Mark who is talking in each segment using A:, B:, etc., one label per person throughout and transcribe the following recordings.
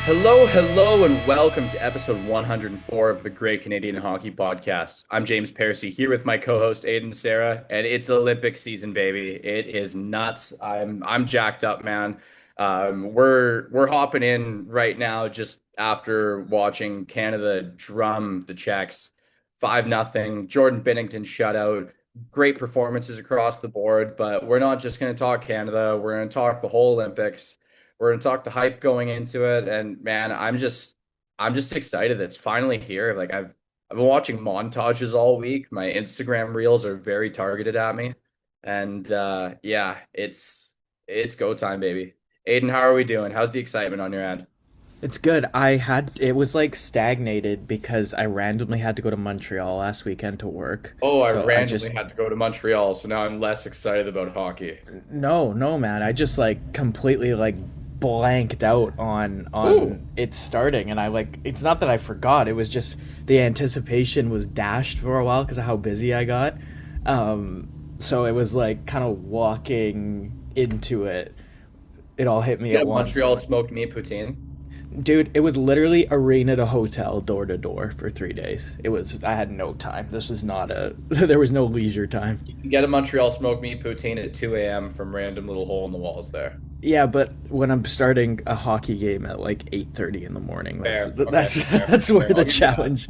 A: Hello, and welcome to episode 104 of the Great Canadian Hockey Podcast. I'm James Parisi here with my co-host Aiden Sarah, and it's Olympic season, baby. It is nuts. I'm jacked up, man. We're hopping in right now just after watching Canada drum the Czechs 5-0. Jordan Binnington shutout. Great performances across the board, but we're not just going to talk Canada. We're going to talk the whole Olympics. We're gonna talk the hype going into it, and man, I'm just excited that it's finally here. Like I've been watching montages all week. My Instagram reels are very targeted at me, and yeah, it's go time, baby. Aiden, how are we doing? How's the excitement on your end?
B: It's good. It was like stagnated because I randomly had to go to Montreal last weekend to work.
A: Oh, I
B: So I
A: randomly
B: just,
A: had to go to Montreal, so now I'm less excited about hockey.
B: no, man. I just like completely like blanked out on
A: Ooh,
B: it starting. And it's not that I forgot. It was just the anticipation was dashed for a while because of how busy I got. So it was like kind of walking into it. It all hit me
A: you
B: at
A: got
B: once.
A: Montreal smoked meat poutine.
B: Dude, it was literally arena to hotel, door to door for 3 days. I had no time. This was not there was no leisure time.
A: You can get a Montreal smoked meat poutine at 2 a.m. from random little hole in the walls there.
B: Yeah, but when I'm starting a hockey game at like 8:30 in the morning,
A: Fair. Okay.
B: that's
A: Fair.
B: that's where
A: Fair. I'll
B: the
A: give you that.
B: challenge.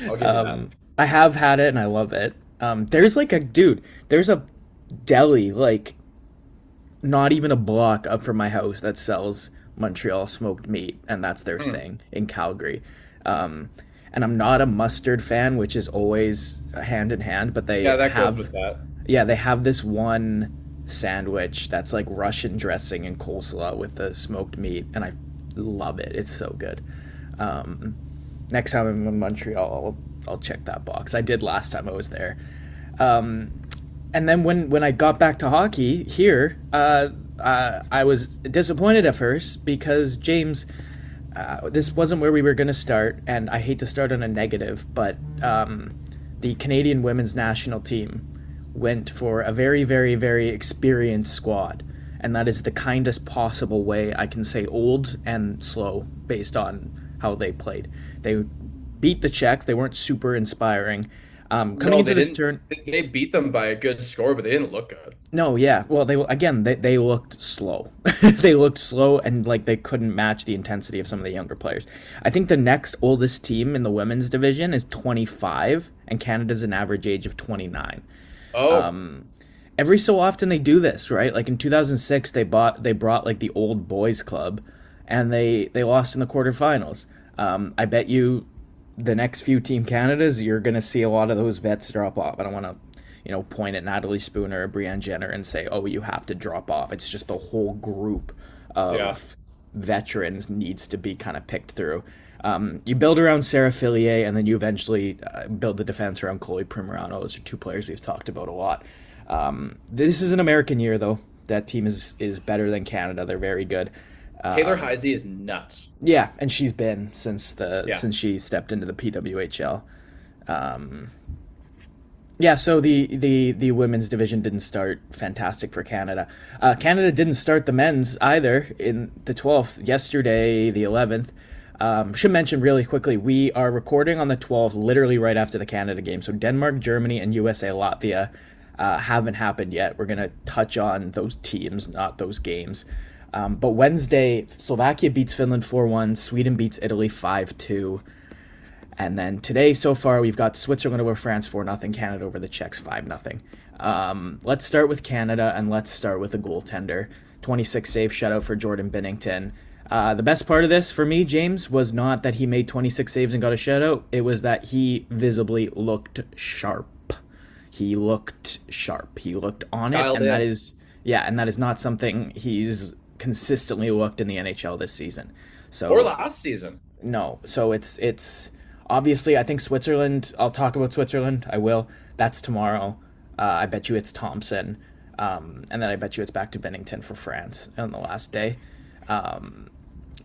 A: I'll give you that.
B: I have had it and I love it. There's a deli like not even a block up from my house that sells Montreal smoked meat, and that's their
A: Hmm.
B: thing in Calgary. Um, and I'm not a mustard fan, which is always hand in hand, but
A: Yeah, that goes with that.
B: they have this one sandwich that's like Russian dressing and coleslaw with the smoked meat, and I love it. It's so good. Um, Next time I'm in Montreal, I'll check that box. I did last time I was there. Um, and then when I got back to hockey here, I was disappointed at first because James, this wasn't where we were going to start, and I hate to start on a negative, but the Canadian women's national team went for a very, very, very experienced squad, and that is the kindest possible way I can say old and slow based on how they played. They beat the Czechs. They weren't super inspiring. Coming
A: No,
B: into
A: they
B: this
A: didn't.
B: turn,
A: They beat them by a good score, but they didn't look good.
B: no, yeah. Well, they looked slow. They looked slow and like they couldn't match the intensity of some of the younger players. I think the next oldest team in the women's division is 25, and Canada's an average age of 29.
A: Oh,
B: Every so often they do this, right? Like in 2006, they brought like the old boys club, and they lost in the quarterfinals. I bet you the next few Team Canadas, you're going to see a lot of those vets drop off. I don't want to, point at Natalie Spooner or Brianne Jenner and say, oh, you have to drop off. It's just the whole group
A: yeah.
B: of veterans needs to be kind of picked through. You build around Sarah Fillier, and then you eventually build the defense around Chloe Primerano. Those are two players we've talked about a lot. This is an American year, though. That team is better than Canada. They're very good.
A: Taylor Heisey is nuts.
B: Yeah, and she's been
A: Yeah.
B: since she stepped into the PWHL. Um, yeah, so the women's division didn't start fantastic for Canada. Canada didn't start the men's either in the 12th yesterday, the 11th. Should mention really quickly, we are recording on the 12th, literally right after the Canada game. So Denmark, Germany, and USA, Latvia haven't happened yet. We're gonna touch on those teams, not those games. But Wednesday, Slovakia beats Finland 4-1, Sweden beats Italy 5-2. And then today, so far, we've got Switzerland over France 4-0, Canada over the Czechs 5-0. Let's start with Canada, and let's start with a goaltender. 26 save shutout for Jordan Binnington. The best part of this for me, James, was not that he made 26 saves and got a shutout. It was that he visibly looked sharp. He looked sharp. He looked on it,
A: Dialed
B: and
A: in.
B: that is not something he's consistently looked in the NHL this season.
A: Or
B: So
A: last season.
B: no, so it's obviously I think Switzerland. I'll talk about Switzerland. I will. That's tomorrow. I bet you it's Thompson, and then I bet you it's back to Bennington for France on the last day. Um,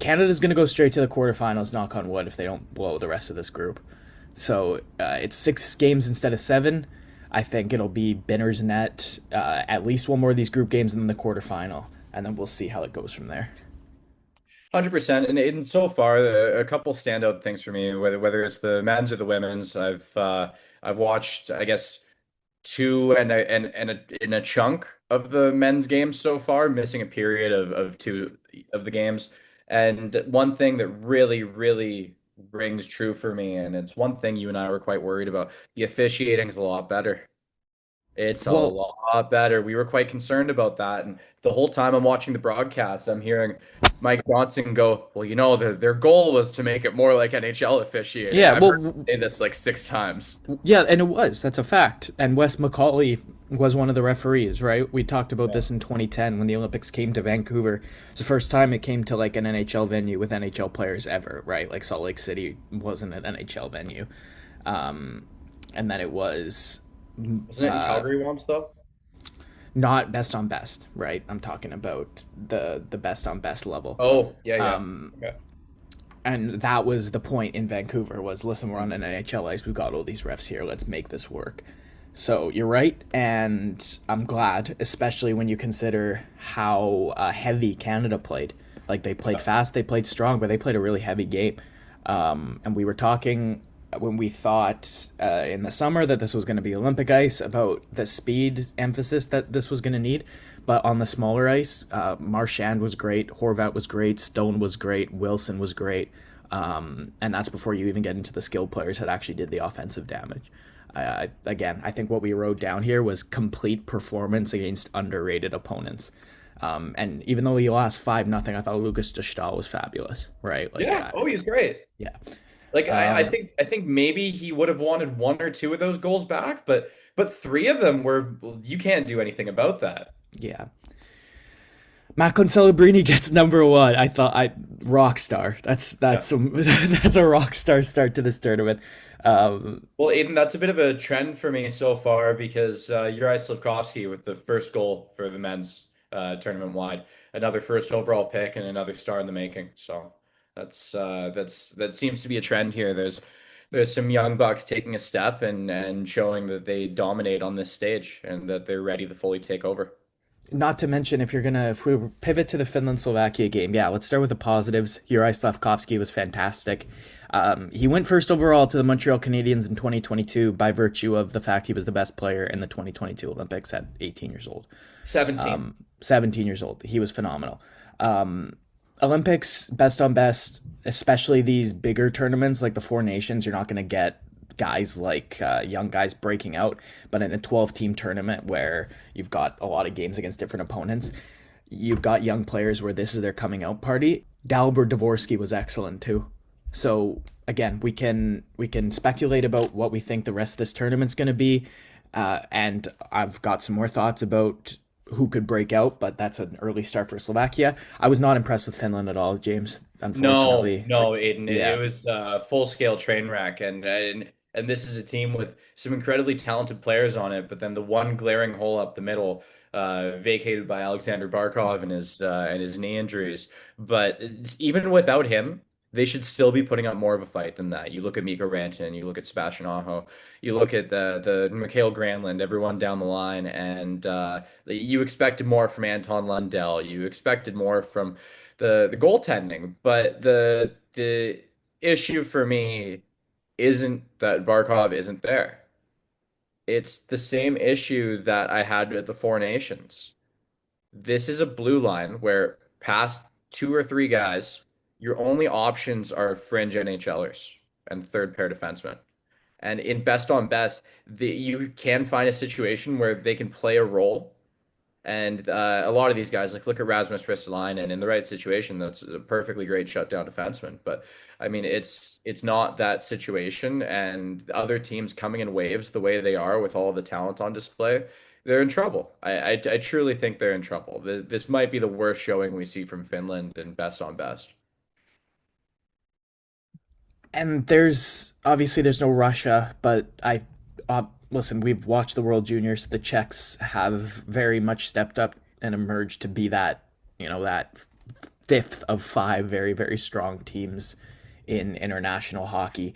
B: Canada's going to go straight to the quarterfinals. Knock on wood if they don't blow the rest of this group. So it's 6 games instead of 7. I think it'll be Binner's net, at least one more of these group games, and then the quarterfinal, and then we'll see how it goes from there.
A: 100%. And so far, a couple standout things for me, whether it's the men's or the women's, I've watched, I guess, two and a chunk of the men's games so far, missing a period of two of the games. And one thing that really rings true for me, and it's one thing you and I were quite worried about, the officiating's a lot better. It's a
B: Well,
A: lot better. We were quite concerned about that. And the whole time I'm watching the broadcast, I'm hearing Mike Johnson go, well, their goal was to make it more like NHL officiating.
B: yeah,
A: I've heard him say this like 6 times.
B: yeah, and it was. That's a fact. And Wes McCauley was one of the referees, right? We talked about
A: Yeah.
B: this in 2010 when the Olympics came to Vancouver. It's the first time it came to like an NHL venue with NHL players ever, right? Like Salt Lake City wasn't an NHL venue. Um, and then it was
A: Wasn't it in
B: uh,
A: Calgary once though?
B: not best on best, right? I'm talking about the best on best level.
A: Oh, yeah, yeah.
B: Um,
A: Okay.
B: and that was the point in Vancouver was, listen, we're on an NHL ice, we've got all these refs here, let's make this work. So you're right, and I'm glad, especially when you consider how heavy Canada played. Like, they played fast, they played strong, but they played a really heavy game. And we were talking when we thought in the summer that this was going to be Olympic ice about the speed emphasis that this was going to need. But on the smaller ice, Marchand was great, Horvat was great, Stone was great, Wilson was great. And that's before you even get into the skilled players that actually did the offensive damage. Again, I think what we wrote down here was complete performance against underrated opponents. And even though he lost 5-0, I thought Lucas Dostal was fabulous, right? Like,
A: Yeah. Oh, he's great.
B: yeah.
A: Like
B: Um,
A: I think maybe he would have wanted one or two of those goals back, but three of them were well, you can't do anything about that.
B: yeah. Macklin Celebrini gets number one. I thought I rock star.
A: Yeah.
B: That's some that's a rock star start to this tournament. Um,
A: Well, Aiden, that's a bit of a trend for me so far because Juraj Slafkovsky with the first goal for the men's tournament wide, another first overall pick and another star in the making. So that seems to be a trend here. There's some young bucks taking a step and showing that they dominate on this stage and that they're ready to fully take over.
B: Not to mention, if we pivot to the Finland Slovakia game, yeah, let's start with the positives. Juraj Slavkovsky was fantastic. He went first overall to the Montreal Canadiens in 2022 by virtue of the fact he was the best player in the 2022 Olympics at 18 years old.
A: 17.
B: 17 years old. He was phenomenal. Olympics, best on best, especially these bigger tournaments like the Four Nations, you're not going to get guys like young guys breaking out. But in a 12-team tournament where you've got a lot of games against different opponents, you've got young players where this is their coming out party. Dalibor Dvorsky was excellent too. So again, we can speculate about what we think the rest of this tournament's going to be, and I've got some more thoughts about who could break out, but that's an early start for Slovakia. I was not impressed with Finland at all, James.
A: No,
B: Unfortunately,
A: no,
B: like,
A: Aiden. It
B: yeah,
A: was a full-scale train wreck, and this is a team with some incredibly talented players on it. But then the one glaring hole up the middle, vacated by Alexander Barkov and his knee injuries. But even without him, they should still be putting up more of a fight than that. You look at Mikko Rantanen, you look at Sebastian Aho, you look at the Mikhail Granlund, everyone down the line, and you expected more from Anton Lundell. You expected more from the goaltending, but the issue for me isn't that Barkov isn't there. It's the same issue that I had with the Four Nations. This is a blue line where past two or three guys, your only options are fringe NHLers and third pair defensemen. And in best on best, you can find a situation where they can play a role and a lot of these guys, like look at Rasmus Ristolainen, and in the right situation, that's a perfectly great shutdown defenseman. But I mean, it's not that situation, and other teams coming in waves the way they are with all the talent on display, they're in trouble. I truly think they're in trouble. This might be the worst showing we see from Finland in best on best.
B: and there's no Russia, but listen. We've watched the World Juniors. The Czechs have very much stepped up and emerged to be that fifth of five very very strong teams in international hockey.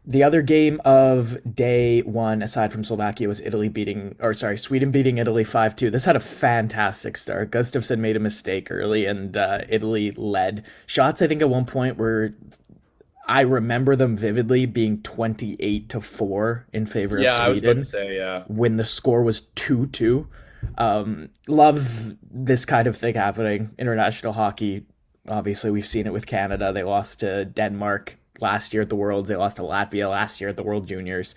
B: The other game of day one, aside from Slovakia, was Sweden beating Italy 5-2. This had a fantastic start. Gustafsson made a mistake early, and Italy led. Shots, I think, at one point were, I remember them vividly, being 28-4 in favor of
A: Yeah, I was about to
B: Sweden
A: say, yeah.
B: when the score was 2-2. Love this kind of thing happening. International hockey, obviously, we've seen it with Canada. They lost to Denmark last year at the Worlds. They lost to Latvia last year at the World Juniors.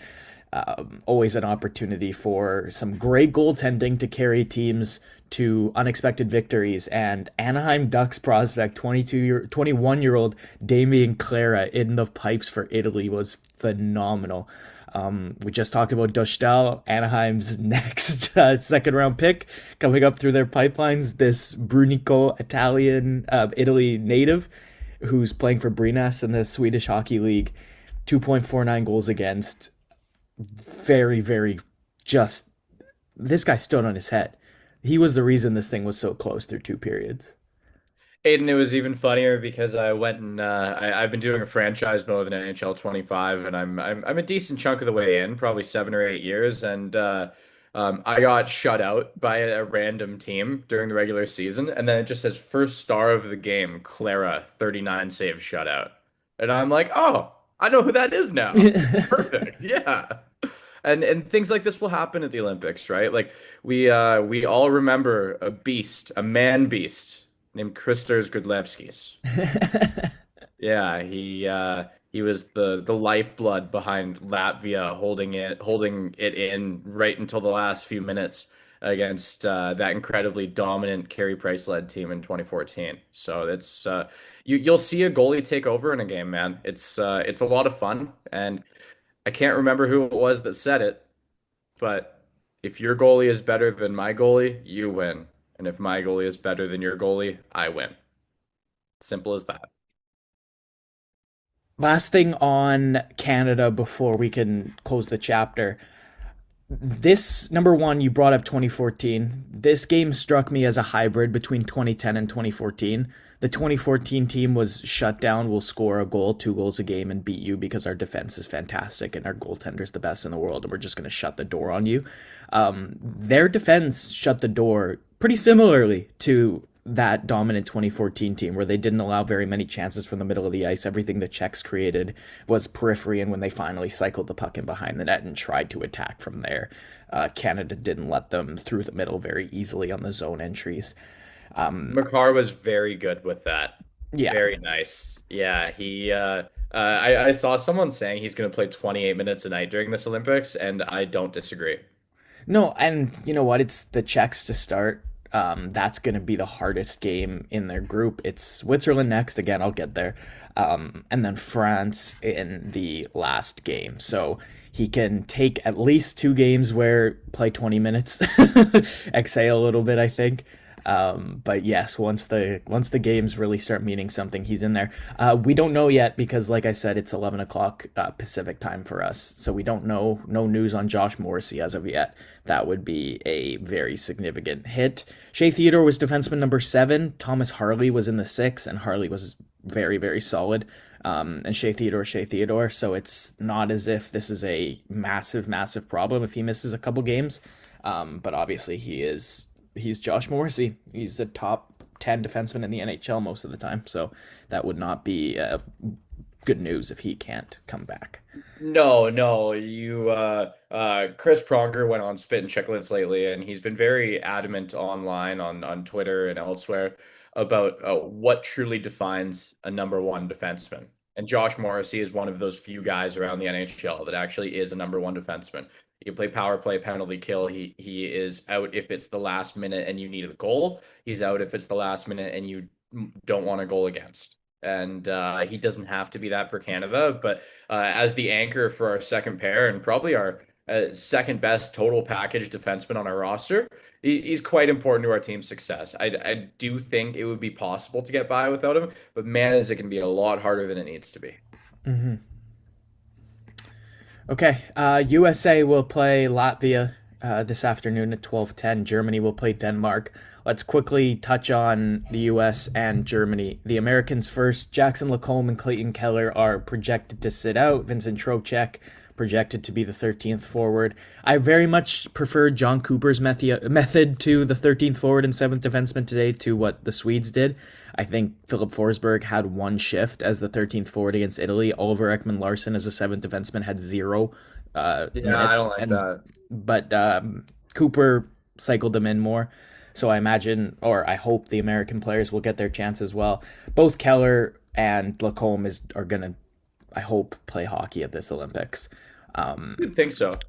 B: Always an opportunity for some great goaltending to carry teams to unexpected victories. And Anaheim Ducks prospect 21-year-old Damien Clara in the pipes for Italy was phenomenal. We just talked about Dostal, Anaheim's next second round pick coming up through their pipelines. This Brunico, Italian, Italy native, who's playing for Brynäs in the Swedish Hockey League, 2.49 goals against. Very, very just. This guy stood on his head. He was the reason this thing was so close through two periods.
A: Aiden, it was even funnier because I went and I've been doing a franchise mode in NHL 25, and I'm a decent chunk of the way in, probably 7 or 8 years, and I got shut out by a random team during the regular season, and then it just says first star of the game, Clara, 39 save shutout, and I'm like, oh, I know who that is now. Perfect, yeah. And things like this will happen at the Olympics, right? Like we all remember a beast, a man beast named Kristers Gudlevskis. Yeah, he was the lifeblood behind Latvia holding it in right until the last few minutes against that incredibly dominant Carey Price led team in 2014. So it's you'll see a goalie take over in a game, man. It's a lot of fun, and I can't remember who it was that said it, but if your goalie is better than my goalie, you win. And if my goalie is better than your goalie, I win. Simple as that.
B: Last thing on Canada before we can close the chapter. This number one, you brought up 2014. This game struck me as a hybrid between 2010 and 2014. The 2014 team was shut down. We'll score a goal, 2 goals a game, and beat you because our defense is fantastic and our goaltender's the best in the world, and we're just going to shut the door on you. Their defense shut the door pretty similarly to that dominant 2014 team where they didn't allow very many chances from the middle of the ice. Everything the Czechs created was periphery, and when they finally cycled the puck in behind the net and tried to attack from there, Canada didn't let them through the middle very easily on the zone entries.
A: Makar was very good with that.
B: Yeah.
A: Very nice. Yeah, I saw someone saying he's going to play 28 minutes a night during this Olympics, and I don't disagree.
B: No, and you know what? It's the Czechs to start. That's going to be the hardest game in their group. It's Switzerland next. Again, I'll get there. And then France in the last game. So he can take at least 2 games where play 20 minutes, exhale a little bit, I think. But yes, once the games really start meaning something, he's in there. We don't know yet because, like I said, it's 11 o'clock Pacific time for us, so we don't know. No news on Josh Morrissey as of yet. That would be a very significant hit. Shea Theodore was defenseman number 7. Thomas Harley was in the 6, and Harley was very, very solid. And Shea Theodore. So it's not as if this is a massive, massive problem if he misses a couple games. But obviously he's Josh Morrissey. He's a top 10 defenseman in the NHL most of the time. So that would not be good news if he can't come back.
A: No, no, Chris Pronger went on Spit and Chicklets lately, and he's been very adamant online on Twitter and elsewhere about what truly defines a number one defenseman. And Josh Morrissey is one of those few guys around the NHL that actually is a number one defenseman. He can play power play, penalty kill. He is out if it's the last minute and you need a goal. He's out if it's the last minute and you don't want a goal against. And he doesn't have to be that for Canada, but as the anchor for our second pair and probably our second best total package defenseman on our roster, he's quite important to our team's success. I do think it would be possible to get by without him, but man, is it going to be a lot harder than it needs to be.
B: Okay, USA will play Latvia this afternoon at 12:10. Germany will play Denmark. Let's quickly touch on the U.S. and Germany. The Americans first. Jackson Lacombe and Clayton Keller are projected to sit out. Vincent Trocheck projected to be the 13th forward. I very much prefer John Cooper's method to the 13th forward and 7th defenseman today to what the Swedes did. I think Philip Forsberg had one shift as the 13th forward against Italy. Oliver Ekman Larsson as a 7th defenseman had zero
A: Yeah, I
B: minutes,
A: don't like
B: and
A: that.
B: but Cooper cycled them in more. So I imagine, or I hope, the American players will get their chance as well. Both Keller and Lacombe are gonna, I hope, play hockey at this Olympics.
A: I think so.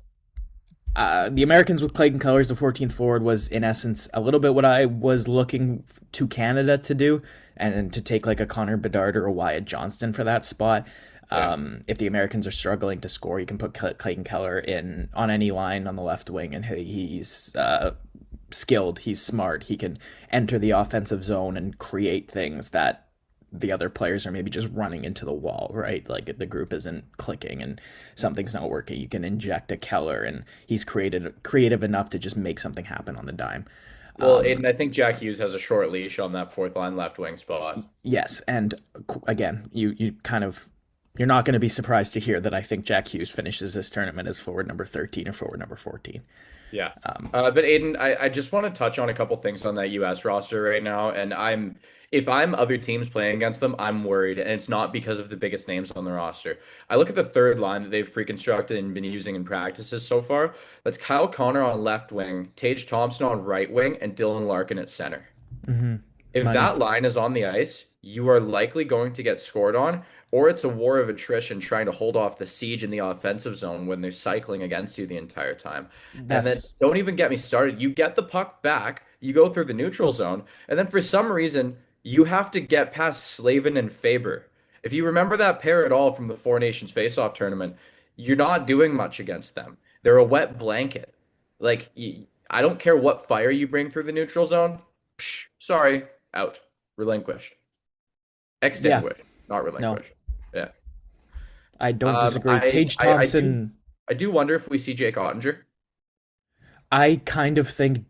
B: The Americans with Clayton Keller as the 14th forward was, in essence, a little bit what I was looking to Canada to do, and to take like a Connor Bedard or a Wyatt Johnston for that spot.
A: Yeah.
B: If the Americans are struggling to score, you can put Clayton Keller in on any line on the left wing, and he's skilled, he's smart, he can enter the offensive zone and create things that the other players are maybe just running into the wall, right? Like if the group isn't clicking and something's not working, you can inject a Keller, and he's creative enough to just make something happen on the dime.
A: Well, Aiden, I think Jack Hughes has a short leash on that fourth line left wing spot.
B: Yes, and again, you kind of, you're not going to be surprised to hear that I think Jack Hughes finishes this tournament as forward number 13 or forward number 14.
A: Yeah. But Aiden, I just want to touch on a couple things on that US roster right now. And if I'm other teams playing against them, I'm worried. And it's not because of the biggest names on the roster. I look at the third line that they've pre-constructed and been using in practices so far. That's Kyle Connor on left wing, Tage Thompson on right wing, and Dylan Larkin at center.
B: Mm-hmm.
A: If
B: Money.
A: that line is on the ice, you are likely going to get scored on, or it's a war of attrition trying to hold off the siege in the offensive zone when they're cycling against you the entire time. And then
B: That's
A: don't even get me started. You get the puck back, you go through the neutral zone, and then for some reason, you have to get past Slavin and Faber. If you remember that pair at all from the Four Nations Face-Off tournament, you're not doing much against them. They're a wet blanket. I don't care what fire you bring through the neutral zone. Psh, sorry, out, relinquished,
B: yeah.
A: extinguished, not
B: No,
A: relinquished. Yeah.
B: I don't disagree.
A: I,
B: Tage
A: I do
B: Thompson.
A: I do wonder if we see Jake Ottinger.
B: I kind of think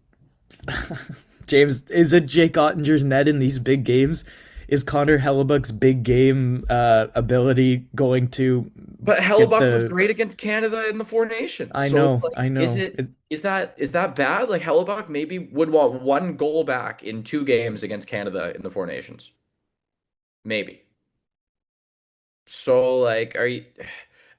B: James, is it Jake Ottinger's net in these big games? Is Connor Hellebuck's big game ability going to
A: But
B: get
A: Hellebuck was
B: the?
A: great against Canada in the Four Nations.
B: I
A: So it's
B: know,
A: like,
B: I
A: is
B: know.
A: it is that bad? Like Hellebuck maybe would want one goal back in two games against Canada in the Four Nations. Maybe. So like are you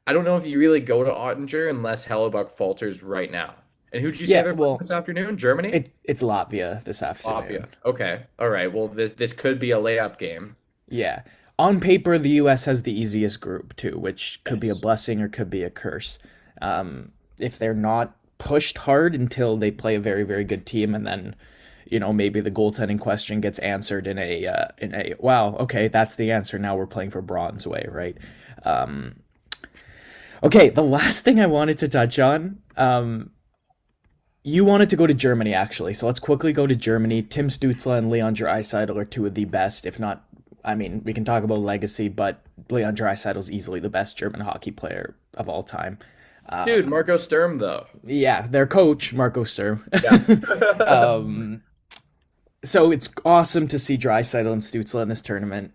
A: I don't know if you really go to Ottinger unless Hellebuck falters right now. And who'd you say
B: Yeah,
A: they're playing
B: well,
A: this afternoon? Germany?
B: it's Latvia this
A: Latvia.
B: afternoon.
A: Okay. All right. Well, this could be a layup game.
B: Yeah. On paper, the U.S. has the easiest group too, which could be a
A: Yes.
B: blessing or could be a curse. If they're not pushed hard until they play a very, very good team, and then, maybe the goaltending question gets answered in a wow, okay, that's the answer. Now we're playing for bronze way, right? Okay, the last thing I wanted to touch on. You wanted to go to Germany, actually, so let's quickly go to Germany. Tim Stützle and Leon Draisaitl are two of the best, if not. I mean, we can talk about legacy, but Leon Draisaitl is easily the best German hockey player of all time.
A: Dude, Marco Sturm though.
B: Yeah, their coach, Marco Sturm.
A: Yeah.
B: So it's awesome to see Draisaitl and Stützle in this tournament.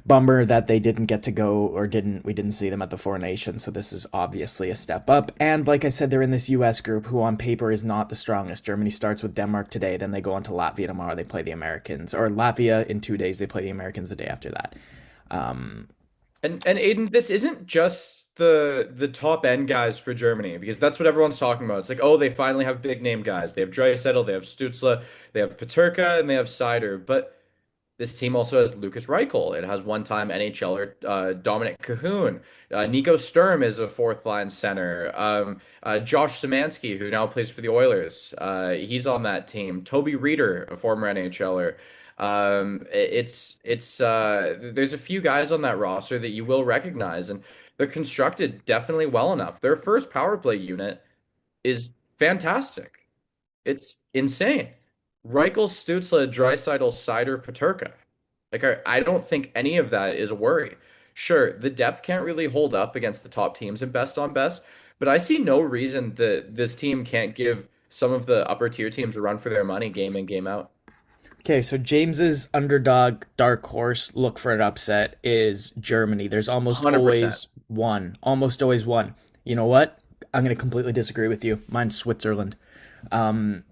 B: Bummer that they didn't get to go, or we didn't see them at the Four Nations, so this is obviously a step up. And like I said, they're in this US group, who on paper is not the strongest. Germany starts with Denmark today, then they go on to Latvia tomorrow, they play the Americans, or Latvia in 2 days, they play the Americans the day after that. um
A: And Aiden, this isn't just the top end guys for Germany because that's what everyone's talking about. It's like, oh, they finally have big name guys. They have Draisaitl, they have Stützle, they have Peterka, and they have Seider. But this team also has Lucas Reichel. It has one-time NHLer Dominic Cahoon. Nico Sturm is a fourth line center. Josh Szymanski, who now plays for the Oilers, he's on that team. Toby Reeder, a former NHLer. There's a few guys on that roster that you will recognize, and they're constructed definitely well enough. Their first power play unit is fantastic. It's insane. Reichel, Stützle, Draisaitl, Seider, Peterka. I don't think any of that is a worry. Sure, the depth can't really hold up against the top teams in best on best, but I see no reason that this team can't give some of the upper tier teams a run for their money game in, game out.
B: Okay, so James's underdog dark horse look for an upset is Germany. There's
A: 100%.
B: almost always one. You know what? I'm going to completely disagree with you. Mine's Switzerland. Um,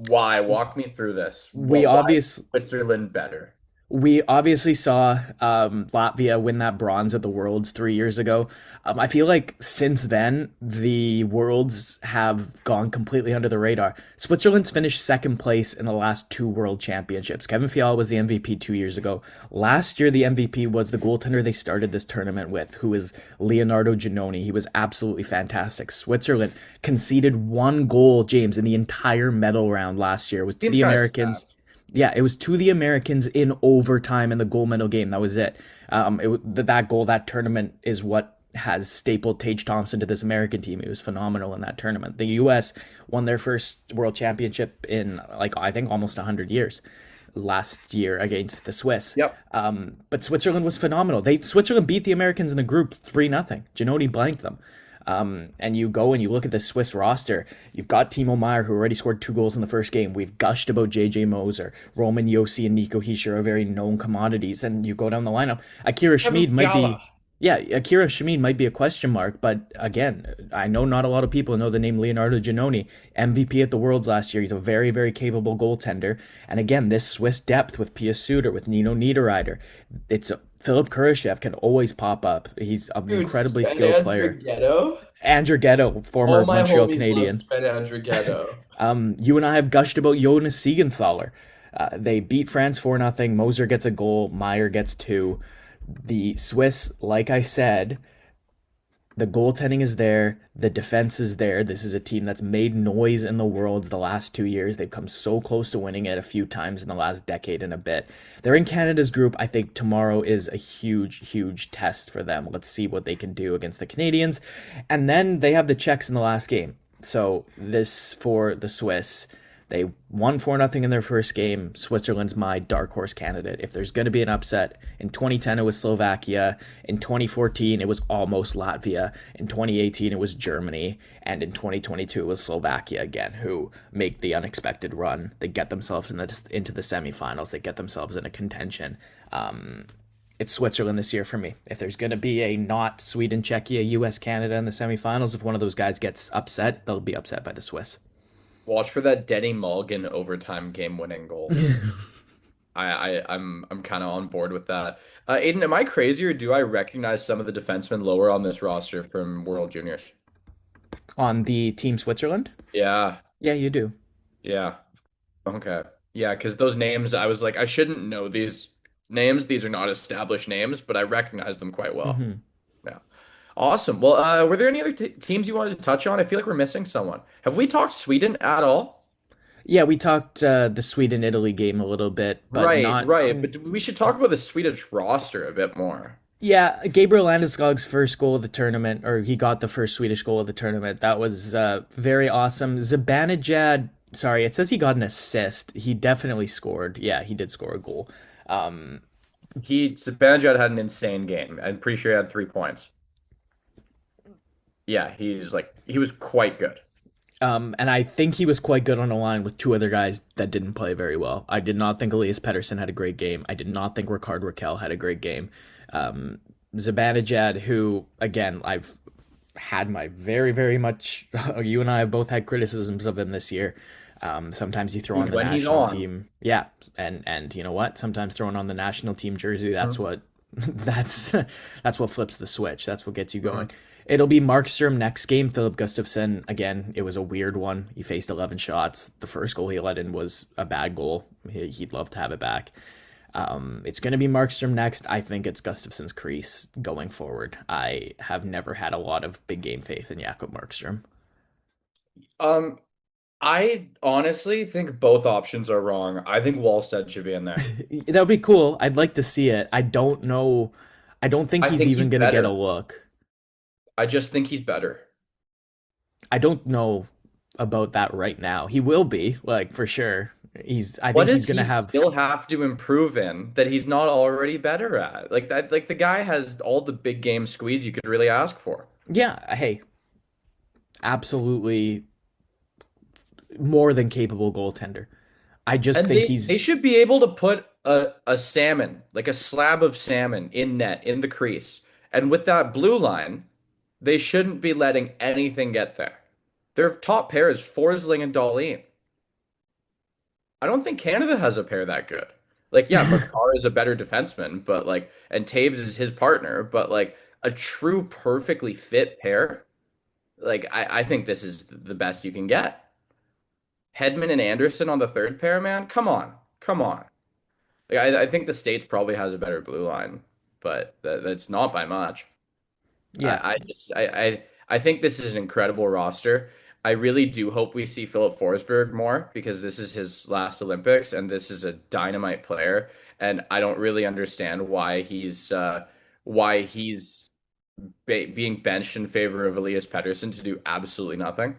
A: Why? Walk me through this.
B: we
A: Why is
B: obvious
A: Switzerland better?
B: We obviously saw Latvia win that bronze at the Worlds 3 years ago. I feel like since then, the Worlds have gone completely under the radar. Switzerland's finished second place in the last two World Championships. Kevin Fiala was the MVP 2 years ago. Last year, the MVP was the goaltender they started this tournament with, who is Leonardo Giannoni. He was absolutely fantastic. Switzerland conceded one goal, James, in the entire medal round last year. It was to
A: Seems
B: the
A: kind of
B: Americans.
A: sad.
B: Yeah, it was to the Americans in overtime in the gold medal game. That was it. That goal, that tournament is what has stapled Tage Thompson to this American team. He was phenomenal in that tournament. The U.S. won their first world championship in, like, I think almost 100 years last year against the Swiss.
A: Yep.
B: But Switzerland was phenomenal. Switzerland beat the Americans in the group 3-0. Giannoni blanked them. And you go and you look at the Swiss roster. You've got Timo Meyer, who already scored 2 goals in the first game. We've gushed about JJ Moser. Roman Yossi and Nico Hischier are very known commodities. And you go down the lineup. Akira
A: Kevin
B: Schmid might
A: Fiala.
B: be. Yeah, Akira Schmid might be a question mark, but again, I know not a lot of people know the name Leonardo Giannoni, MVP at the Worlds last year. He's a very, very capable goaltender. And again, this Swiss depth with Pia Suter, with Nino Niederreiter, Philip Kurashev can always pop up. He's an
A: Dude,
B: incredibly
A: Sven
B: skilled player.
A: Andrighetto.
B: Andrew Ghetto,
A: All
B: former
A: my
B: Montreal
A: homies love
B: Canadian.
A: Sven Andrighetto.
B: You and I have gushed about Jonas Siegenthaler. They beat France 4-0. Moser gets a goal. Meyer gets two. The Swiss, like I said, the goaltending is there. The defense is there. This is a team that's made noise in the Worlds the last 2 years. They've come so close to winning it a few times in the last decade and a bit. They're in Canada's group. I think tomorrow is a huge, huge test for them. Let's see what they can do against the Canadians. And then they have the Czechs in the last game. So this for the Swiss. They won 4-0 in their first game. Switzerland's my dark horse candidate. If there's going to be an upset, in 2010 it was Slovakia. In 2014 it was almost Latvia. In 2018 it was Germany. And in 2022 it was Slovakia again, who make the unexpected run. They get themselves into the semifinals. They get themselves in a contention. It's Switzerland this year for me. If there's going to be a not Sweden, Czechia, US, Canada in the semifinals, if one of those guys gets upset, they'll be upset by the Swiss.
A: Watch for that Denny Mulligan overtime game-winning goal. I'm kind of on board with that. Aiden, am I crazy or do I recognize some of the defensemen lower on this roster from World Juniors?
B: On the Team Switzerland?
A: Yeah,
B: Yeah, you do.
A: yeah. Okay. Yeah, because those names, I was like, I shouldn't know these names. These are not established names, but I recognize them quite well.
B: Hmm.
A: Yeah. Awesome. Well, were there any other t teams you wanted to touch on? I feel like we're missing someone. Have we talked Sweden at all?
B: Yeah, we talked the Sweden Italy game a little bit, but
A: Right,
B: not.
A: right. But we should talk about the Swedish roster a bit more.
B: Yeah, Gabriel Landeskog's first goal of the tournament, or he got the first Swedish goal of the tournament. That was very awesome. Zibanejad, sorry, it says he got an assist. He definitely scored. Yeah, he did score a goal. Um,
A: Zibanejad had an insane game. I'm pretty sure he had 3 points. Yeah, he was quite good.
B: and I think he was quite good on a line with two other guys that didn't play very well. I did not think Elias Pettersson had a great game. I did not think Ricard Raquel had a great game. Um, Zibanejad, who, again, I've had my very, very much, you and I have both had criticisms of him this year. Sometimes you throw on
A: Dude,
B: the
A: when he's
B: national
A: on.
B: team. Yeah. And you know what? Sometimes throwing on the national team jersey, that's
A: Mhm.
B: what that's that's what flips the switch. That's what gets you
A: Mhm.
B: going. It'll be Markstrom next game. Philip Gustafsson, again, it was a weird one. He faced 11 shots. The first goal he let in was a bad goal. He'd love to have it back. It's going to be Markstrom next. I think it's Gustafsson's crease going forward. I have never had a lot of big game faith in Jakob Markstrom.
A: Um, I honestly think both options are wrong. I think Wallstead should be in there.
B: That would be cool. I'd like to see it. I don't know. I don't think
A: I
B: he's
A: think he's
B: even going to get a
A: better.
B: look.
A: I just think he's better.
B: I don't know about that right now. He will be, like, for sure. I
A: What
B: think he's
A: does
B: going to
A: he
B: have.
A: still have to improve in that he's not already better at? Like that, like the guy has all the big game squeeze you could really ask for.
B: Yeah, hey, Absolutely more than capable goaltender. I just
A: And
B: think
A: they
B: he's
A: should be able to put a salmon, like a slab of salmon in net in the crease. And with that blue line, they shouldn't be letting anything get there. Their top pair is Forsling and Dahlin. I don't think Canada has a pair that good. Like, yeah, Makar is a better defenseman, but like, and Taves is his partner, but like a true perfectly fit pair, like I think this is the best you can get. Hedman and Anderson on the third pair, man. Come on. Come on. Like I think the States probably has a better blue line, but that's not by much.
B: yeah.
A: I think this is an incredible roster. I really do hope we see Philip Forsberg more because this is his last Olympics and this is a dynamite player. And I don't really understand why he's being benched in favor of Elias Pettersson to do absolutely nothing.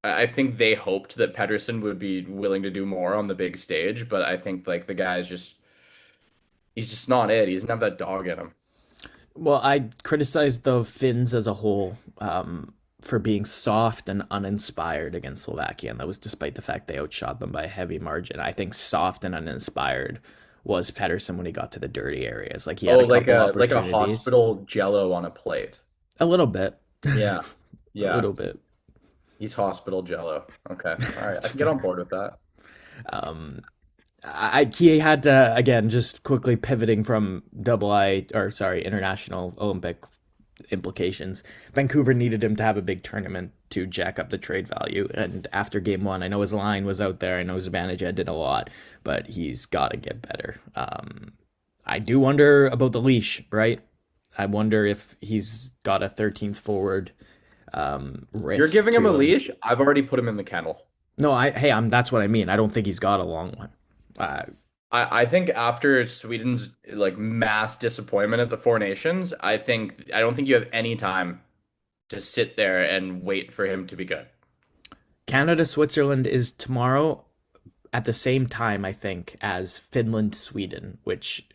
A: I think they hoped that Pettersson would be willing to do more on the big stage, but I think like the guy's just he's just not it. He doesn't have that dog in him.
B: Well, I criticized the Finns as a whole for being soft and uninspired against Slovakia, and that was despite the fact they outshot them by a heavy margin. I think soft and uninspired was Pedersen when he got to the dirty areas. Like he had
A: Oh,
B: a couple
A: like a
B: opportunities,
A: hospital jello on a plate.
B: a little bit,
A: Yeah.
B: a
A: Yeah.
B: little bit.
A: He's hospital jello. Okay. All right. I
B: That's
A: can get on
B: fair.
A: board with that.
B: Um, he had to again just quickly pivoting from international Olympic implications. Vancouver needed him to have a big tournament to jack up the trade value. And after game one, I know his line was out there. I know Zibanejad did a lot, but he's got to get better. I do wonder about the leash, right? I wonder if he's got a 13th forward
A: You're
B: wrist
A: giving him a
B: to him.
A: leash? I've already put him in the kennel.
B: No, I'm that's what I mean. I don't think he's got a long one. Uh,
A: I think after Sweden's like mass disappointment at the Four Nations, I don't think you have any time to sit there and wait for him to be good.
B: Canada Switzerland is tomorrow at the same time, I think, as Finland Sweden, which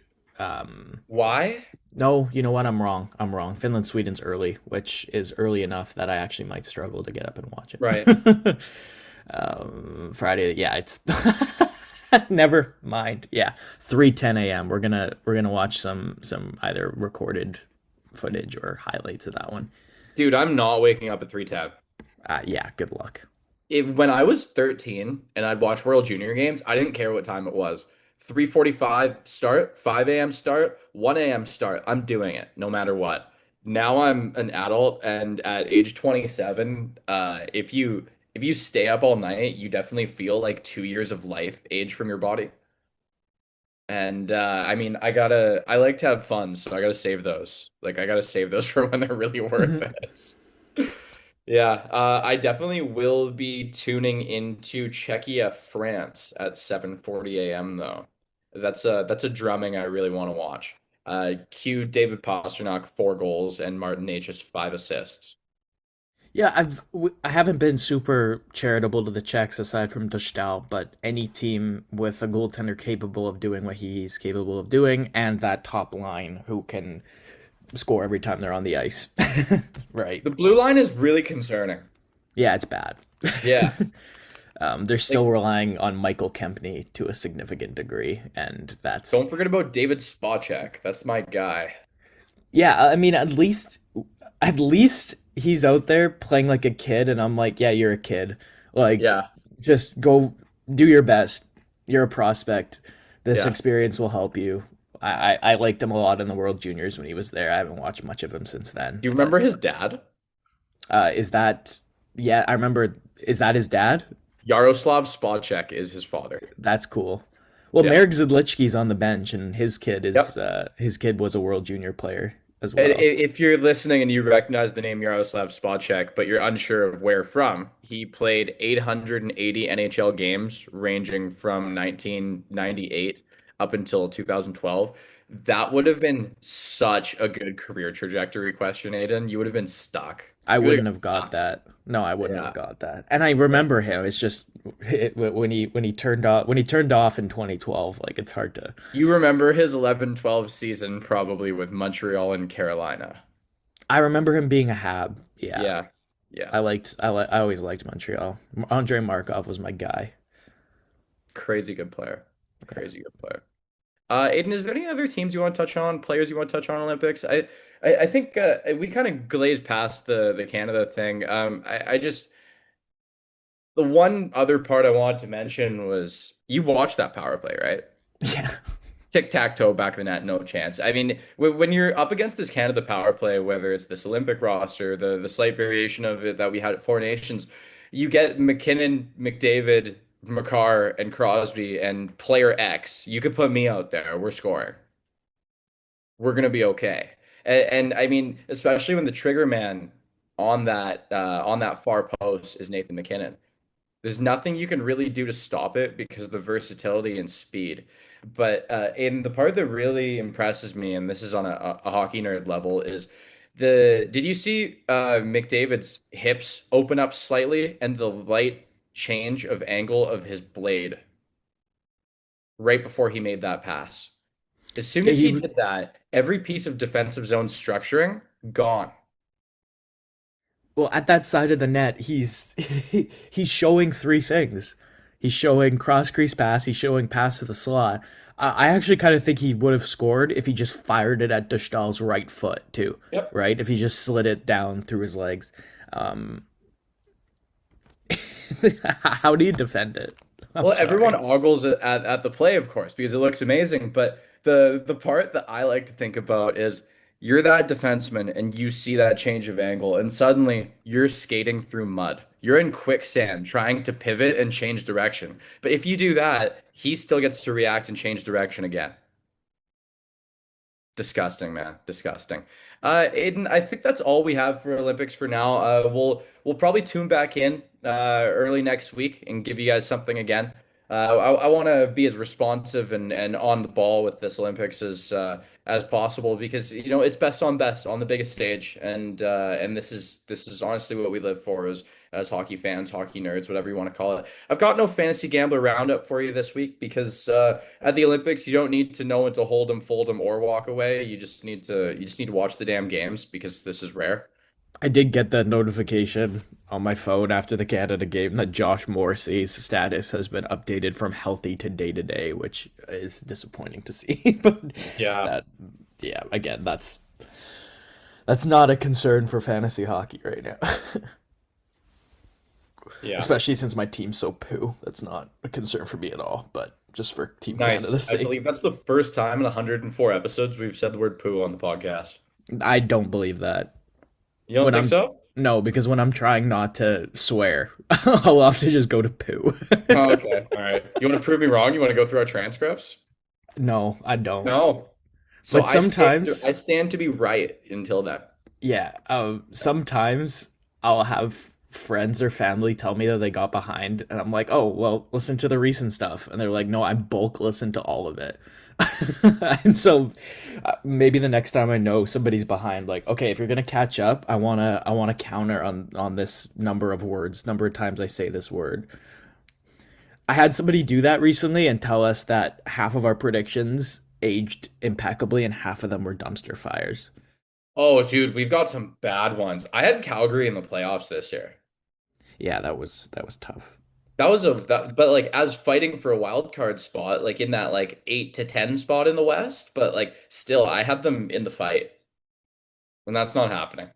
A: Why?
B: no, you know what? I'm wrong. I'm wrong. Finland Sweden's early, which is early enough that I actually might struggle to get up and watch
A: Right.
B: it. Friday, yeah, it's never mind. Yeah, 3:10 a.m. We're gonna watch some either recorded footage or highlights of that one.
A: Dude, I'm not waking up at 3:10.
B: Yeah, good luck.
A: When I was 13 and I'd watch World Junior games, I didn't care what time it was. 3:45 start, 5 a.m. start, 1 a.m. start. I'm doing it no matter what. Now I'm an adult and at age 27, if you stay up all night, you definitely feel like 2 years of life age from your body. And I mean, I like to have fun, so I gotta save those. Like I gotta save those for when they're really worth it. Yeah, I definitely will be tuning into Czechia, France at 7:40 a.m. though. That's a drumming I really want to watch. Cue David Pastrnak 4 goals and Martin Necas 5 assists.
B: Yeah, I haven't been super charitable to the Czechs aside from Dushtal, but any team with a goaltender capable of doing what he's capable of doing and that top line who can score every time they're on the ice. Right.
A: The blue line is really concerning.
B: Yeah, it's bad.
A: Yeah,
B: They're
A: like
B: still relying on Michael Kempney to a significant degree, and that's
A: don't forget about David Spacek. That's my guy.
B: yeah. I mean, at least he's out there playing like a kid, and I'm like, yeah, you're a kid. Like,
A: Yeah,
B: just go do your best. You're a prospect. This
A: yeah.
B: experience will help you. I liked him a lot in the World Juniors when he was there. I haven't watched much of him since then.
A: Do you
B: But
A: remember his dad?
B: is that yeah? I remember. Is that his dad?
A: Yaroslav Spacek is his father.
B: That's cool. Well,
A: Yeah.
B: Marek Zidlichky's on the bench, and
A: Yep.
B: his kid was a World Junior player as
A: And
B: well.
A: if you're listening and you recognize the name Yaroslav Spacek, but you're unsure of where from, he played 880 NHL games ranging from 1998 up until 2012. That would have been such a good career trajectory question, Aiden. You would have been stuck.
B: I
A: You would
B: wouldn't
A: have
B: have got
A: stuck.
B: that. No, I wouldn't have
A: Yeah.
B: got that. And I
A: Yeah.
B: remember him. It's just when he turned off in 2012. Like it's hard to.
A: You remember his 11-12 season probably with Montreal and Carolina.
B: I remember him being a Hab. Yeah,
A: Yeah. Yeah,
B: I always liked Montreal. Andre Markov was my guy.
A: crazy good player.
B: Yeah.
A: Crazy good player. Aiden, is there any other teams you want to touch on, players you want to touch on Olympics? I think we kind of glazed past the Canada thing. I just the one other part I wanted to mention was you watched that power play, right?
B: Yeah.
A: Tic-tac-toe back of the net, no chance. I mean, when you're up against this Canada power play, whether it's this Olympic roster, the slight variation of it that we had at Four Nations, you get McKinnon, McDavid, Makar, and Crosby, and player X. You could put me out there. We're scoring. We're gonna be okay. And I mean, especially when the trigger man on that far post is Nathan McKinnon. There's nothing you can really do to stop it because of the versatility and speed. But in the part that really impresses me, and this is on a hockey nerd level, is did you see McDavid's hips open up slightly and the light change of angle of his blade right before he made that pass? As soon
B: Yeah,
A: as he did that, every piece of defensive zone structuring gone.
B: well, at that side of the net, he's showing three things. He's showing cross crease pass. He's showing pass to the slot. I actually kind of think he would have scored if he just fired it at Duchdal's right foot too.
A: Yep.
B: Right, if he just slid it down through his legs. Um, how do you defend it? I'm
A: Well, everyone
B: sorry.
A: ogles at the play, of course, because it looks amazing. But the part that I like to think about is you're that defenseman and you see that change of angle, and suddenly you're skating through mud. You're in quicksand trying to pivot and change direction. But if you do that, he still gets to react and change direction again. Disgusting, man. Disgusting. Aiden, I think that's all we have for Olympics for now. We'll probably tune back in early next week and give you guys something again. I want to be as responsive and on the ball with this Olympics as possible because you know it's best on best on the biggest stage, and this is honestly what we live for as hockey fans, hockey nerds, whatever you want to call it. I've got no fantasy gambler roundup for you this week because at the Olympics you don't need to know when to hold them, fold them, or walk away. You just need to watch the damn games because this is rare.
B: I did get that notification on my phone after the Canada game that Josh Morrissey's status has been updated from healthy to day to day, which is disappointing to see. But
A: Yeah,
B: that, yeah, again, that's not a concern for fantasy hockey right now.
A: yeah.
B: Especially since my team's so poo. That's not a concern for me at all, but just for Team
A: Nice.
B: Canada's
A: I
B: sake.
A: believe that's the first time in 104 episodes we've said the word poo on the podcast.
B: I don't believe that.
A: You don't
B: When
A: think
B: I'm
A: so?
B: No, because when I'm trying not to swear, I'll have to just go to poo.
A: Oh, okay. All right. You want to prove me wong? You want to go through our transcripts?
B: No, I don't.
A: No. So
B: But sometimes,
A: I stand to be right until then.
B: yeah, sometimes I'll have friends or family tell me that they got behind, and I'm like, oh, well, listen to the recent stuff. And they're like, no, I bulk listen to all of it. And so maybe the next time I know somebody's behind, like, okay, if you're gonna catch up, I wanna counter on this number of words, number of times I say this word. I had somebody do that recently and tell us that half of our predictions aged impeccably and half of them were dumpster fires.
A: Oh, dude, we've got some bad ones. I had Calgary in the playoffs this year.
B: Yeah, that was tough.
A: But like as fighting for a wild card spot, like in that like 8 to 10 spot in the West, but like still, I had them in the fight, and that's not happening.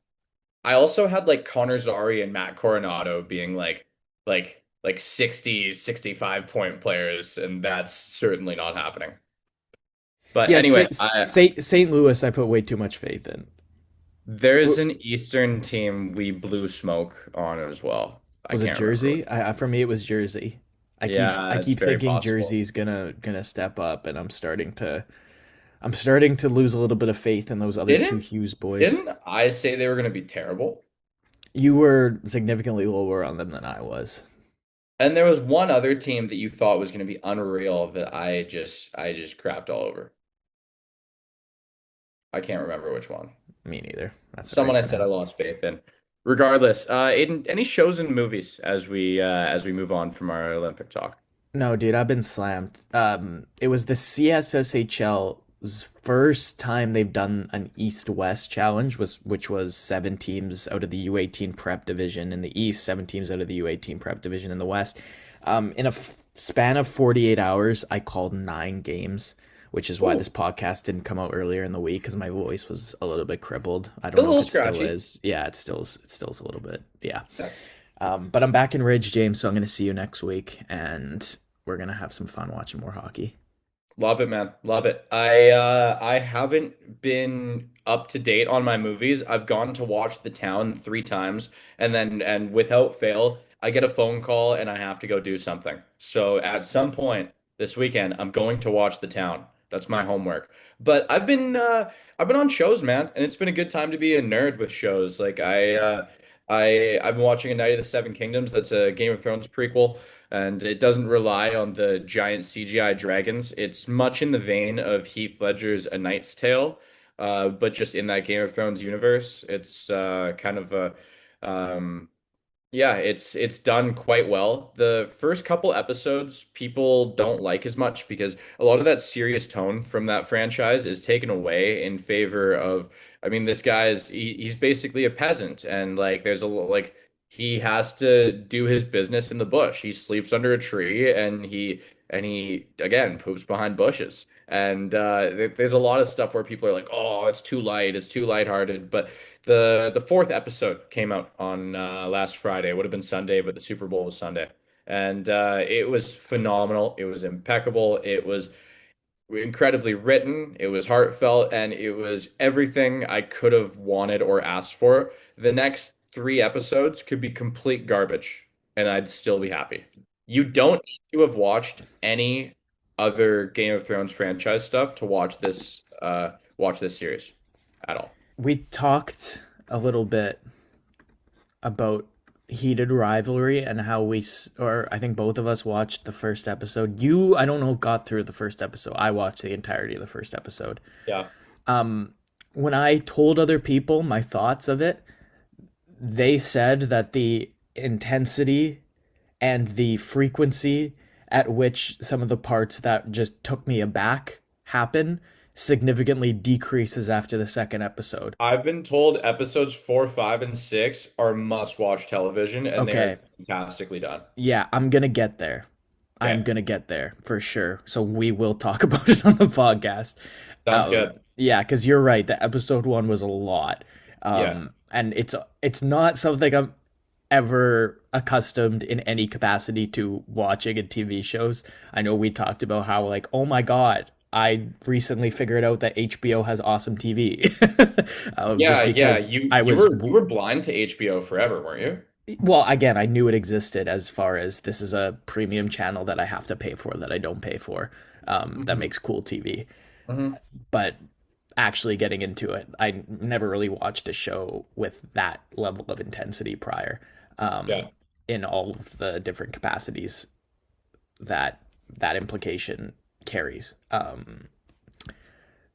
A: I also had like Connor Zary and Matt Coronado being like 60, 65 point players, and that's certainly not happening. But
B: Yeah,
A: anyway,
B: St. Louis, I put way too much faith in.
A: there's an Eastern team we blew smoke on as well. I
B: Was it
A: can't remember which
B: Jersey?
A: one.
B: For me, it was Jersey. I
A: Yeah, it's
B: keep
A: very
B: thinking
A: possible.
B: Jersey's gonna step up, and I'm starting to lose a little bit of faith in those other two
A: Didn't
B: Hughes boys.
A: didn't I say they were going to be terrible?
B: You were significantly lower on them than I was.
A: And there was one other team that you thought was going to be unreal that I just crapped all over. I can't remember which one.
B: Me neither. That's all right
A: Someone I
B: for
A: said I
B: now.
A: lost faith in. Regardless, Aiden, any shows and movies as we move on from our Olympic talk?
B: No, dude, I've been slammed. It was the CSSHL first time they've done an East-West challenge, which was 7 teams out of the U18 prep division in the East, 7 teams out of the U18 prep division in the West. In a span of 48 hours, I called 9 games, which is why
A: Ooh,
B: this podcast didn't come out earlier in the week because my voice was a little bit crippled. I don't
A: still a
B: know if
A: little
B: it still
A: scratchy.
B: is. Yeah, it still's a little bit. Yeah.
A: Yeah.
B: But I'm back in Ridge, James, so I'm going to see you next week, and we're going to have some fun watching more hockey.
A: Love it, man. Love it. I haven't been up to date on my movies. I've gone to watch The Town 3 times, and without fail, I get a phone call and I have to go do something. So at some point this weekend, I'm going to watch The Town. That's my homework. But I've been on shows, man, and it's been a good time to be a nerd with shows. Like I've been watching A Night of the Seven Kingdoms. That's a Game of Thrones prequel, and it doesn't rely on the giant CGI dragons. It's much in the vein of Heath Ledger's A Knight's Tale, but just in that Game of Thrones universe. It's kind of a um, yeah, it's done quite well. The first couple episodes people don't like as much because a lot of that serious tone from that franchise is taken away in favor of, I mean, this guy's he's basically a peasant, and like there's like he has to do his business in the bush. He sleeps under a tree, and he again poops behind bushes. And there's a lot of stuff where people are like, "Oh, it's too light, it's too lighthearted," but the fourth episode came out on last Friday. It would have been Sunday, but the Super Bowl was Sunday, and it was phenomenal. It was impeccable. It was incredibly written. It was heartfelt, and it was everything I could have wanted or asked for. The next 3 episodes could be complete garbage, and I'd still be happy. You don't need to have watched any other Game of Thrones franchise stuff to watch this series at all.
B: We talked a little bit about heated rivalry and how or I think both of us watched the first episode. I don't know, got through the first episode. I watched the entirety of the first episode.
A: Yeah.
B: When I told other people my thoughts of it, they said that the intensity and the frequency at which some of the parts that just took me aback happen significantly decreases after the second episode.
A: I've been told episodes 4, 5, and 6 are must-watch television, and they are
B: Okay,
A: fantastically done.
B: yeah, I'm gonna get there. I'm
A: Okay,
B: gonna get there for sure. So we will talk about it on the podcast.
A: sounds good.
B: Yeah, because you're right. The episode one was a lot,
A: Yeah,
B: and it's not something I'm ever accustomed in any capacity to watching in TV shows. I know we talked about how like, oh my God, I recently figured out that HBO has awesome TV, just
A: yeah, yeah.
B: because
A: You
B: I
A: you
B: was
A: were you were blind to HBO forever, weren't you?
B: well, again, I knew it existed as far as this is a premium channel that I have to pay for that I don't pay for, that
A: Hmm.
B: makes cool TV.
A: Hmm.
B: But actually getting into it, I never really watched a show with that level of intensity prior,
A: Yeah.
B: in all of the different capacities that that implication carries.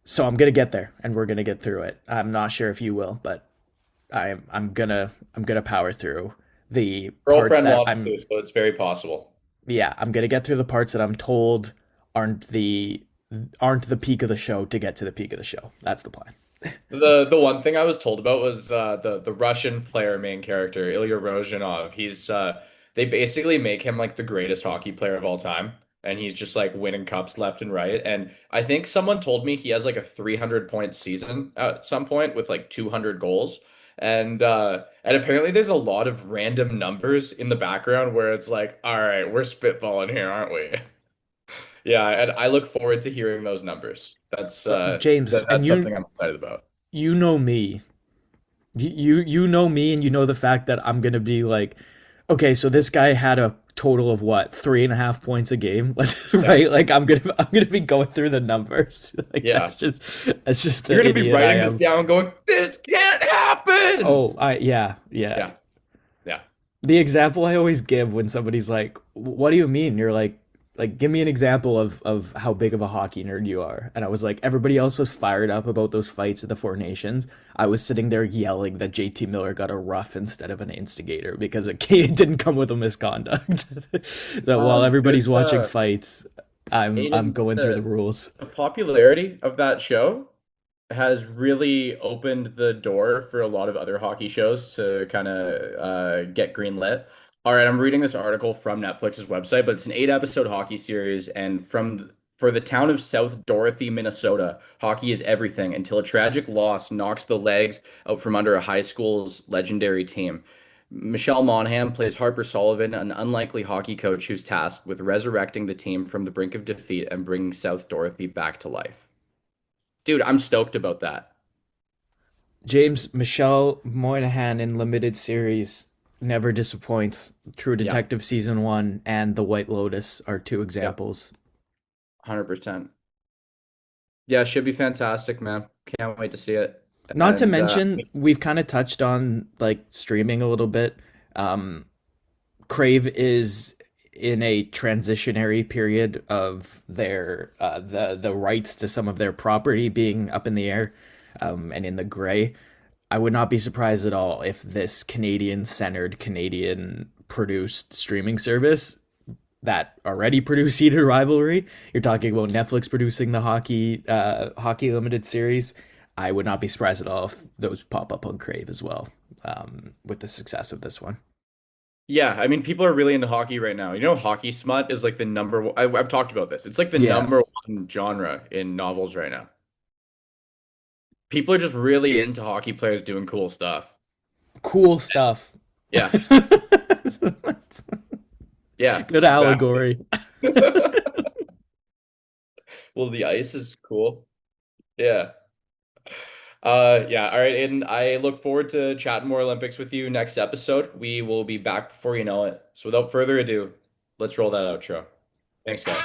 B: So I'm gonna get there, and we're gonna get through it. I'm not sure if you will, but I'm gonna power through the parts
A: Girlfriend
B: that
A: wants
B: I'm
A: to, so it's very possible.
B: yeah, I'm gonna get through the parts that I'm told aren't the aren't the peak of the show to get to the peak of the show. That's the plan.
A: The one thing I was told about was the Russian player main character, Ilya Rozhanov. They basically make him like the greatest hockey player of all time, and he's just like winning cups left and right. And I think someone told me he has like a 300-point season at some point with like 200 goals. And apparently there's a lot of random numbers in the background where it's like, all right, we're spitballing here, aren't we? Yeah, and I look forward to hearing those numbers.
B: James, and
A: That's something I'm excited about.
B: you know me. You know me, and you know the fact that I'm gonna be like, okay, so this guy had a total of what, 3.5 points a game,
A: Yeah.
B: right? Like I'm gonna be going through the numbers. Like
A: Yeah.
B: that's just
A: You're
B: the
A: gonna be
B: idiot I
A: writing this
B: am.
A: down going, this can't happen.
B: Oh, yeah.
A: Yeah. Yeah.
B: The example I always give when somebody's like, "What do you mean?" You're like, give me an example of how big of a hockey nerd you are. And I was like, everybody else was fired up about those fights at the Four Nations. I was sitting there yelling that JT Miller got a rough instead of an instigator because it didn't come with a misconduct. So while everybody's
A: There's
B: watching fights, I'm
A: Aiden,
B: going through the rules.
A: the popularity of that show has really opened the door for a lot of other hockey shows to kind of get greenlit. All right, I'm reading this article from Netflix's website, but it's an 8 episode hockey series, and for the town of South Dorothy, Minnesota, hockey is everything until a tragic loss knocks the legs out from under a high school's legendary team. Michelle Monaghan plays Harper Sullivan, an unlikely hockey coach who's tasked with resurrecting the team from the brink of defeat and bringing South Dorothy back to life. Dude, I'm stoked about that.
B: James Michelle Moynihan in limited series never disappoints. True
A: Yeah,
B: Detective season 1 and The White Lotus are two
A: yeah,
B: examples.
A: 100%. Yeah, should be fantastic, man. Can't wait to see it.
B: Not to
A: And
B: mention, we've kind of touched on like streaming a little bit. Um, Crave is in a transitionary period of their the rights to some of their property being up in the air, and in the gray. I would not be surprised at all if this Canadian centered, Canadian produced streaming service that already produced Heated Rivalry. You're talking about Netflix producing the hockey limited series. I would not be surprised at all if those pop up on Crave as well, with the success of this one.
A: yeah, I mean, people are really into hockey right now. You know, hockey smut is like the number one. I've talked about this. It's like the
B: Yeah,
A: number one genre in novels right now. People are just really into hockey players doing cool stuff.
B: cool stuff.
A: Yeah, yeah,
B: Good
A: exactly.
B: allegory.
A: Well, the ice is cool. Yeah. Yeah. All right, Aiden. I look forward to chatting more Olympics with you next episode. We will be back before you know it. So without further ado, let's roll that outro. Thanks, guys.